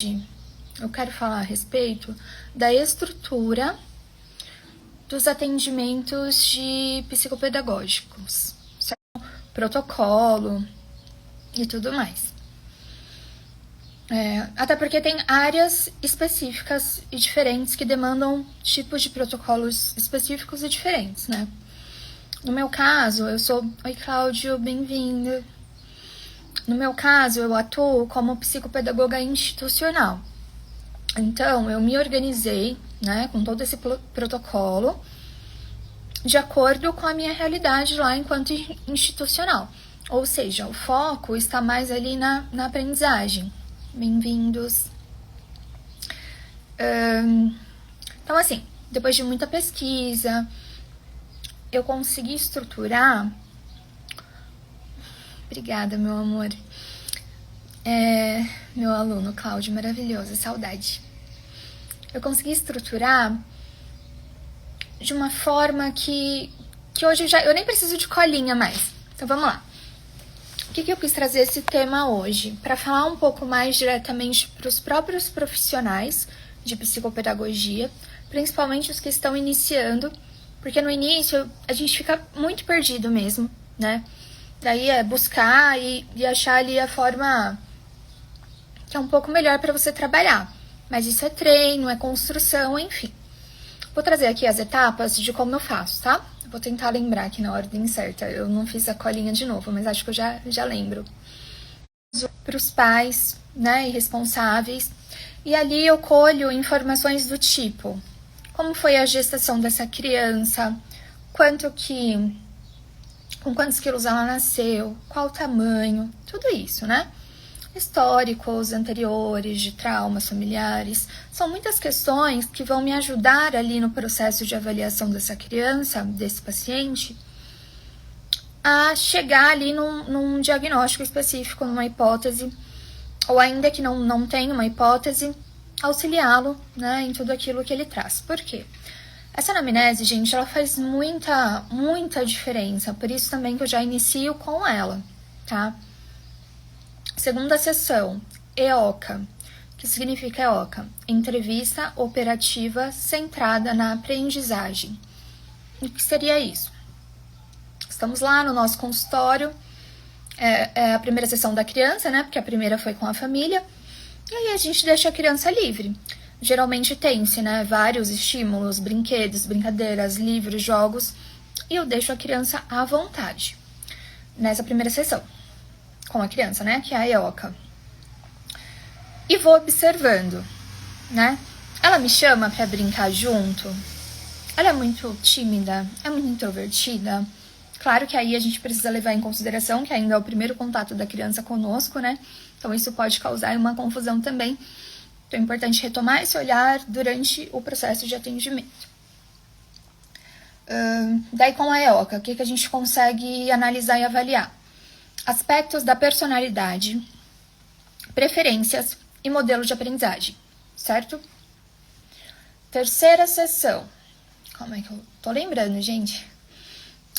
eu quero falar a respeito da estrutura dos atendimentos de psicopedagógicos, certo? Protocolo e tudo mais. Até porque tem áreas específicas e diferentes que demandam tipos de protocolos específicos e diferentes, né? No meu caso, eu sou... Oi, Cláudio, bem-vindo. No meu caso, eu atuo como psicopedagoga institucional. Então, eu me organizei, né, com todo esse protocolo, de acordo com a minha realidade lá enquanto institucional. Ou seja, o foco está mais ali na aprendizagem. Bem-vindos. Então, assim, depois de muita pesquisa, eu consegui estruturar... Obrigada, meu amor. Meu aluno, Cláudio, maravilhoso, saudade. Eu consegui estruturar de uma forma que hoje eu nem preciso de colinha mais. Então, vamos lá. Por que eu quis trazer esse tema hoje? Para falar um pouco mais diretamente para os próprios profissionais de psicopedagogia, principalmente os que estão iniciando, porque no início a gente fica muito perdido mesmo, né? Daí é buscar e achar ali a forma que é um pouco melhor para você trabalhar. Mas isso é treino, é construção, enfim. Vou trazer aqui as etapas de como eu faço, tá? Vou tentar lembrar aqui na ordem certa. Eu não fiz a colinha de novo, mas acho que eu já lembro. Para os pais, né, e responsáveis. E ali eu colho informações do tipo: como foi a gestação dessa criança? Com quantos quilos ela nasceu? Qual o tamanho? Tudo isso, né? Históricos anteriores de traumas familiares, são muitas questões que vão me ajudar ali no processo de avaliação dessa criança, desse paciente, a chegar ali num diagnóstico específico, numa hipótese, ou ainda que não tenha uma hipótese, auxiliá-lo, né, em tudo aquilo que ele traz. Por quê? Essa anamnese, gente, ela faz muita diferença, por isso também que eu já inicio com ela, tá? Segunda sessão, EOCA. O que significa EOCA? Entrevista operativa centrada na aprendizagem. E o que seria isso? Estamos lá no nosso consultório, é a primeira sessão da criança, né? Porque a primeira foi com a família. E aí a gente deixa a criança livre. Geralmente tem-se, né, vários estímulos, brinquedos, brincadeiras, livros, jogos. E eu deixo a criança à vontade nessa primeira sessão com a criança, né, que é a EOCA. E vou observando, né? Ela me chama para brincar junto? Ela é muito tímida? É muito introvertida? Claro que aí a gente precisa levar em consideração que ainda é o primeiro contato da criança conosco, né? Então isso pode causar uma confusão também. Então é importante retomar esse olhar durante o processo de atendimento. Daí com a EOCA, o que a gente consegue analisar e avaliar? Aspectos da personalidade, preferências e modelo de aprendizagem, certo? Terceira sessão. Como é que eu tô lembrando, gente?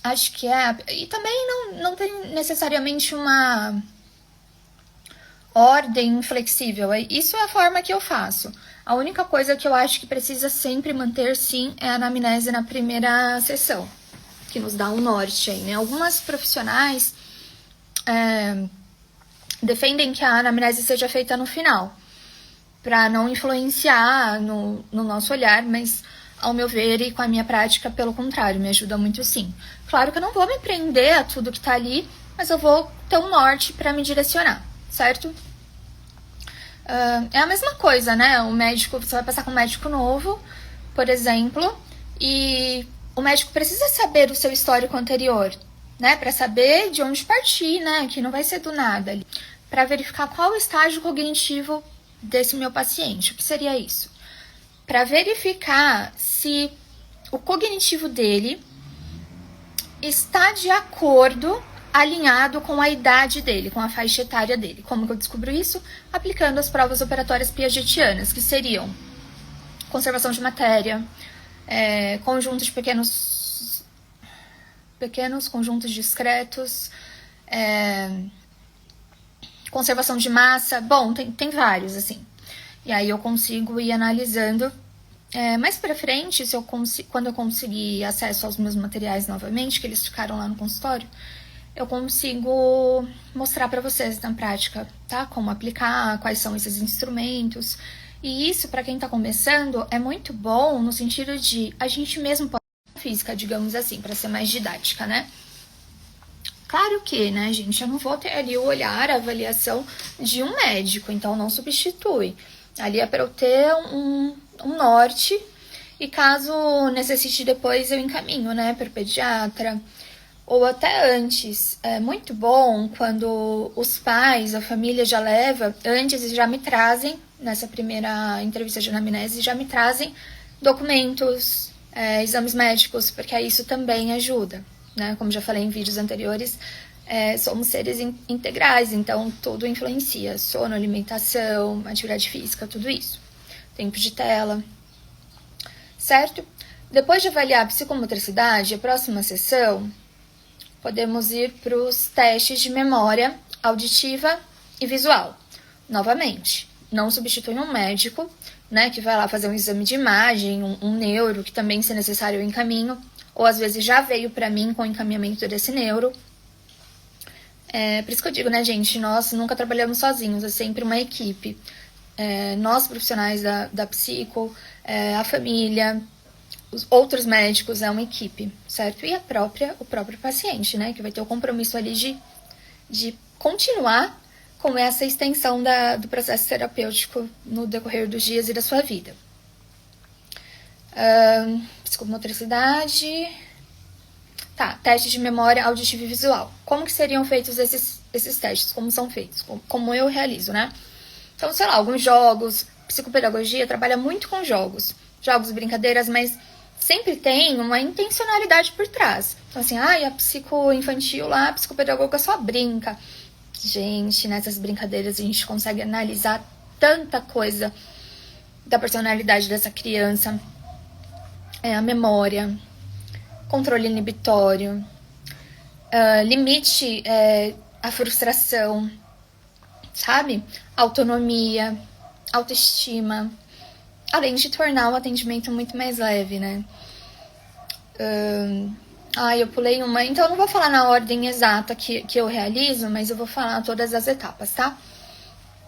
Acho que é... E também não tem necessariamente uma ordem flexível. Isso é a forma que eu faço. A única coisa que eu acho que precisa sempre manter, sim, é a anamnese na primeira sessão, que nos dá um norte aí, né? Algumas profissionais defendem que a anamnese seja feita no final, para não influenciar no nosso olhar, mas ao meu ver e com a minha prática, pelo contrário, me ajuda muito sim. Claro que eu não vou me prender a tudo que tá ali, mas eu vou ter um norte para me direcionar, certo? É a mesma coisa, né? O médico, você vai passar com um médico novo, por exemplo, e o médico precisa saber o seu histórico anterior, né? Para saber de onde partir, né? Que não vai ser do nada ali. Para verificar qual o estágio cognitivo desse meu paciente. O que seria isso? Para verificar se o cognitivo dele está de acordo, alinhado com a idade dele, com a faixa etária dele. Como que eu descubro isso? Aplicando as provas operatórias piagetianas, que seriam conservação de matéria, conjunto de pequenos conjuntos discretos, conservação de massa. Bom, tem vários, assim. E aí eu consigo ir analisando. Mais pra frente, quando eu conseguir acesso aos meus materiais novamente, que eles ficaram lá no consultório, eu consigo mostrar para vocês na prática, tá? Como aplicar, quais são esses instrumentos. E isso, para quem tá começando, é muito bom no sentido de a gente mesmo pode física, digamos assim, para ser mais didática, né? Claro que, né, gente, eu não vou ter ali o olhar, a avaliação de um médico, então não substitui. Ali é para eu ter um norte e caso necessite depois eu encaminho, né, para o pediatra ou até antes. É muito bom quando os pais, a família já leva antes e já me trazem, nessa primeira entrevista de anamnese, já me trazem documentos, exames médicos, porque isso também ajuda, né? Como já falei em vídeos anteriores, somos seres integrais, então tudo influencia, sono, alimentação, atividade física, tudo isso. Tempo de tela, certo? Depois de avaliar a psicomotricidade, a próxima sessão, podemos ir para os testes de memória auditiva e visual. Novamente, não substitui um médico, né, que vai lá fazer um exame de imagem, um neuro, que também, se necessário, eu encaminho, ou às vezes já veio para mim com o encaminhamento desse neuro. Por isso que eu digo, né, gente, nós nunca trabalhamos sozinhos, é sempre uma equipe. Nós, profissionais da psico, a família, os outros médicos, é uma equipe, certo? E o próprio paciente, né, que vai ter o compromisso ali de continuar com essa extensão do processo terapêutico no decorrer dos dias e da sua vida. Psicomotricidade. Tá, teste de memória auditiva e visual. Como que seriam feitos esses testes? Como são feitos? Como eu realizo, né? Então, sei lá, alguns jogos. Psicopedagogia trabalha muito com jogos. Jogos, brincadeiras, mas sempre tem uma intencionalidade por trás. Então, assim, a psicoinfantil lá, a psicopedagoga só brinca. Gente, nessas brincadeiras a gente consegue analisar tanta coisa da personalidade dessa criança. A memória, controle inibitório, limite à frustração, sabe? Autonomia, autoestima, além de tornar o atendimento muito mais leve, né? Eu pulei uma, então eu não vou falar na ordem exata que eu realizo, mas eu vou falar todas as etapas, tá?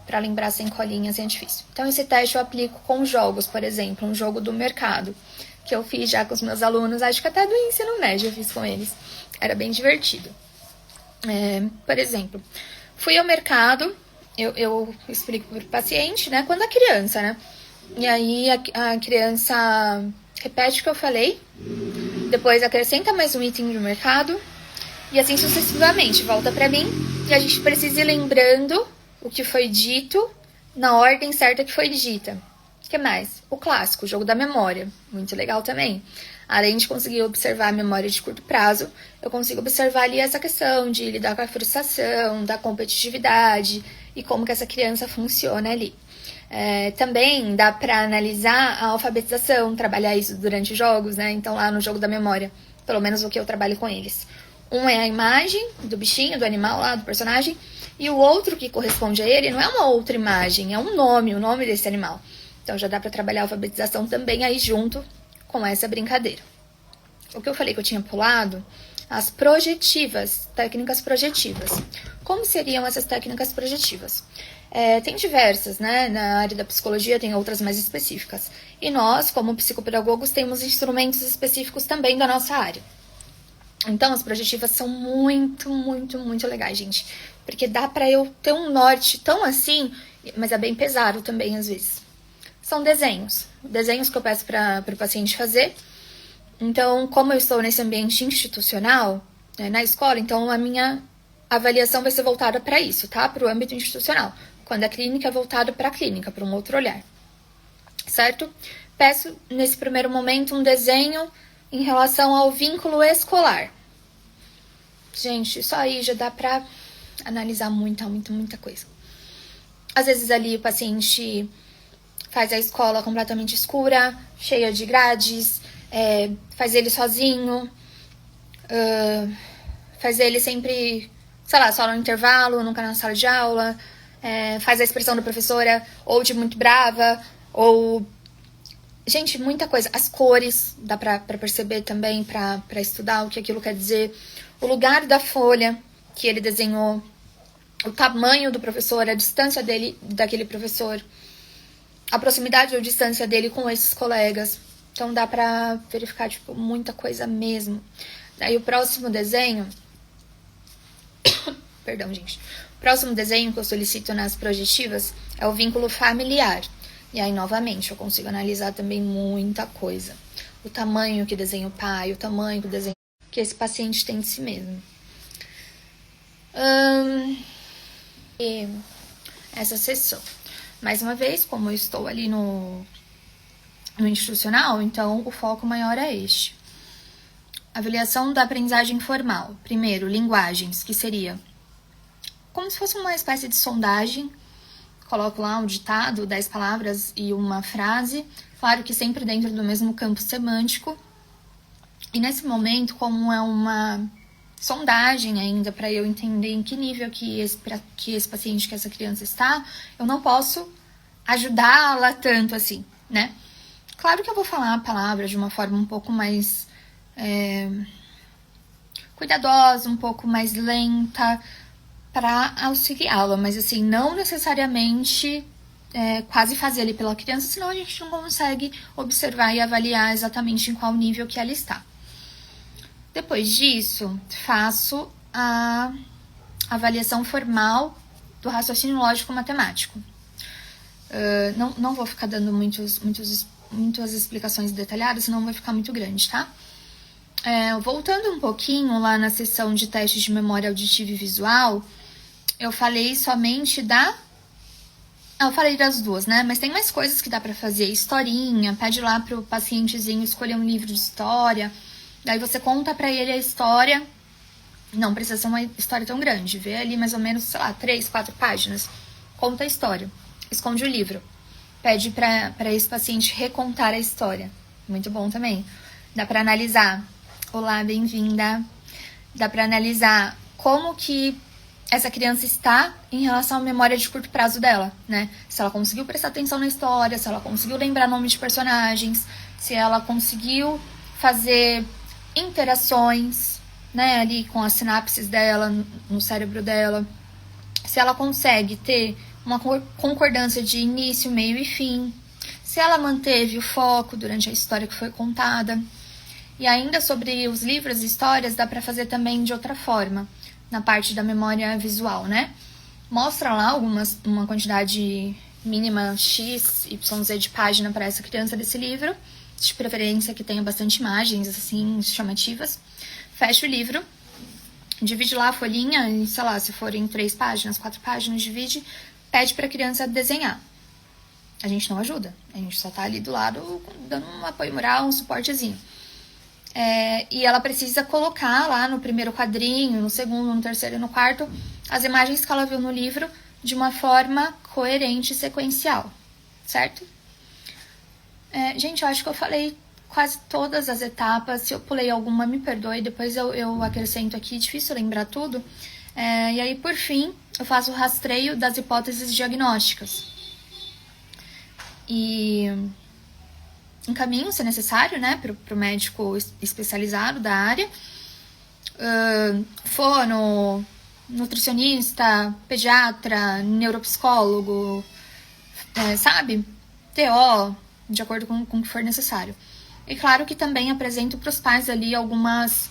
Pra lembrar sem colinhas é difícil. Então esse teste eu aplico com jogos, por exemplo, um jogo do mercado, que eu fiz já com os meus alunos, acho que até do ensino médio eu fiz com eles. Era bem divertido. Por exemplo, fui ao mercado, eu explico para o paciente, né, quando a criança, né? E aí a criança repete o que eu falei, depois acrescenta mais um item do mercado, e assim sucessivamente, volta para mim, e a gente precisa ir lembrando o que foi dito na ordem certa que foi dita. O que mais? O clássico, o jogo da memória. Muito legal também. Além de conseguir observar a memória de curto prazo, eu consigo observar ali essa questão de lidar com a frustração, da competitividade e como que essa criança funciona ali. Também dá para analisar a alfabetização, trabalhar isso durante os jogos, né? Então lá no jogo da memória, pelo menos o que eu trabalho com eles. Um é a imagem do bichinho, do animal lá, do personagem, e o outro que corresponde a ele não é uma outra imagem, é um nome, o nome desse animal. Então já dá para trabalhar a alfabetização também aí junto com essa brincadeira. O que eu falei que eu tinha pulado, as projetivas, técnicas projetivas. Como seriam essas técnicas projetivas? Tem diversas, né? Na área da psicologia tem outras mais específicas. E nós, como psicopedagogos, temos instrumentos específicos também da nossa área. Então, as projetivas são muito, muito, muito legais, gente. Porque dá pra eu ter um norte tão assim, mas é bem pesado também, às vezes. São desenhos que eu peço para o paciente fazer. Então, como eu estou nesse ambiente institucional, né, na escola, então a minha avaliação vai ser voltada para isso, tá? Para o âmbito institucional. Quando a clínica é voltada para a clínica, para um outro olhar. Certo? Peço, nesse primeiro momento, um desenho em relação ao vínculo escolar. Gente, isso aí já dá para analisar muita coisa. Às vezes ali o paciente faz a escola completamente escura, cheia de grades, faz ele sozinho, faz ele sempre, sei lá, só no intervalo, nunca na sala de aula, faz a expressão da professora ou de muito brava, ou... Gente, muita coisa. As cores, dá pra perceber também, pra estudar o que aquilo quer dizer. O lugar da folha que ele desenhou, o tamanho do professor, a distância dele daquele professor, a proximidade ou distância dele com esses colegas. Então dá pra verificar, tipo, muita coisa mesmo. Daí o próximo desenho... Perdão, gente. O próximo desenho que eu solicito nas projetivas é o vínculo familiar. E aí, novamente, eu consigo analisar também muita coisa. O tamanho que desenha o pai, o tamanho que desenha que esse paciente tem de si mesmo. E essa sessão. Mais uma vez, como eu estou ali no institucional, então o foco maior é este. Avaliação da aprendizagem formal. Primeiro, linguagens, que seria como se fosse uma espécie de sondagem. Coloco lá um ditado, 10 palavras e uma frase, claro que sempre dentro do mesmo campo semântico. E nesse momento, como é uma sondagem ainda para eu entender em que nível que esse paciente, que essa criança está, eu não posso ajudá-la tanto assim, né? Claro que eu vou falar a palavra de uma forma um pouco mais cuidadosa, um pouco mais lenta, para auxiliá-la, mas assim, não necessariamente quase fazer ali pela criança, senão a gente não consegue observar e avaliar exatamente em qual nível que ela está. Depois disso, faço a avaliação formal do raciocínio lógico-matemático. Não vou ficar dando muitas explicações detalhadas, senão vai ficar muito grande, tá? Voltando um pouquinho lá na sessão de testes de memória auditiva e visual, eu falei somente eu falei das duas, né? Mas tem mais coisas que dá pra fazer. Historinha, pede lá pro pacientezinho escolher um livro de história. Daí você conta pra ele a história. Não precisa ser uma história tão grande. Vê ali mais ou menos, sei lá, 3, 4 páginas. Conta a história. Esconde o livro. Pede pra esse paciente recontar a história. Muito bom também. Dá pra analisar. Olá, bem-vinda. Dá pra analisar como que essa criança está em relação à memória de curto prazo dela, né? Se ela conseguiu prestar atenção na história, se ela conseguiu lembrar nome de personagens, se ela conseguiu fazer interações, né, ali com as sinapses dela, no cérebro dela, se ela consegue ter uma concordância de início, meio e fim, se ela manteve o foco durante a história que foi contada. E ainda sobre os livros e histórias, dá para fazer também de outra forma, na parte da memória visual, né? Mostra lá uma quantidade mínima X, Y, Z de página para essa criança desse livro, de preferência que tenha bastante imagens, assim, chamativas. Fecha o livro, divide lá a folhinha, e, sei lá, se forem 3 páginas, 4 páginas, divide, pede para a criança desenhar. A gente não ajuda, a gente só tá ali do lado, dando um apoio moral, um suportezinho. E ela precisa colocar lá no primeiro quadrinho, no segundo, no terceiro e no quarto, as imagens que ela viu no livro de uma forma coerente e sequencial, certo? Gente, eu acho que eu falei quase todas as etapas. Se eu pulei alguma, me perdoe, depois eu acrescento aqui, difícil lembrar tudo. E aí, por fim, eu faço o rastreio das hipóteses diagnósticas. E encaminho, se necessário, né, para o médico especializado da área, fono, nutricionista, pediatra, neuropsicólogo, sabe? TO, de acordo com o que for necessário. E claro que também apresento para os pais ali algumas...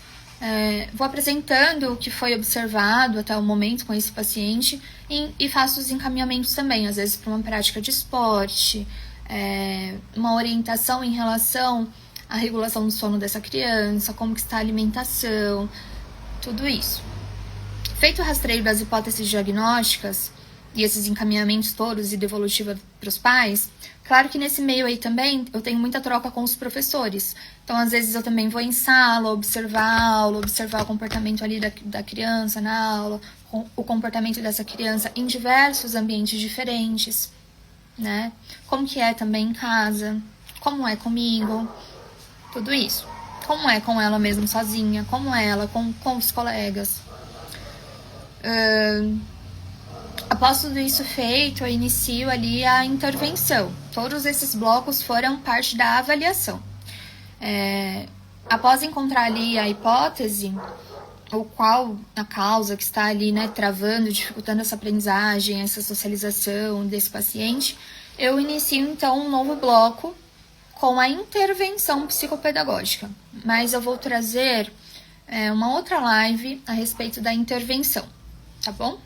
vou apresentando o que foi observado até o momento com esse paciente e faço os encaminhamentos também, às vezes para uma prática de esporte, uma orientação em relação à regulação do sono dessa criança, como que está a alimentação, tudo isso. Feito o rastreio das hipóteses diagnósticas e esses encaminhamentos todos e devolutiva para os pais, claro que nesse meio aí também eu tenho muita troca com os professores. Então, às vezes eu também vou em sala, observar o comportamento ali da criança na aula, o comportamento dessa criança em diversos ambientes diferentes, né? Como que é também em casa, como é comigo, tudo isso. Como é com ela mesmo sozinha, como é ela com os colegas. Após tudo isso feito, eu inicio ali a intervenção. Todos esses blocos foram parte da avaliação. Após encontrar ali a hipótese, ou qual a causa que está ali, né, travando, dificultando essa aprendizagem, essa socialização desse paciente, eu inicio então um novo bloco com a intervenção psicopedagógica. Mas eu vou trazer uma outra live a respeito da intervenção, tá bom?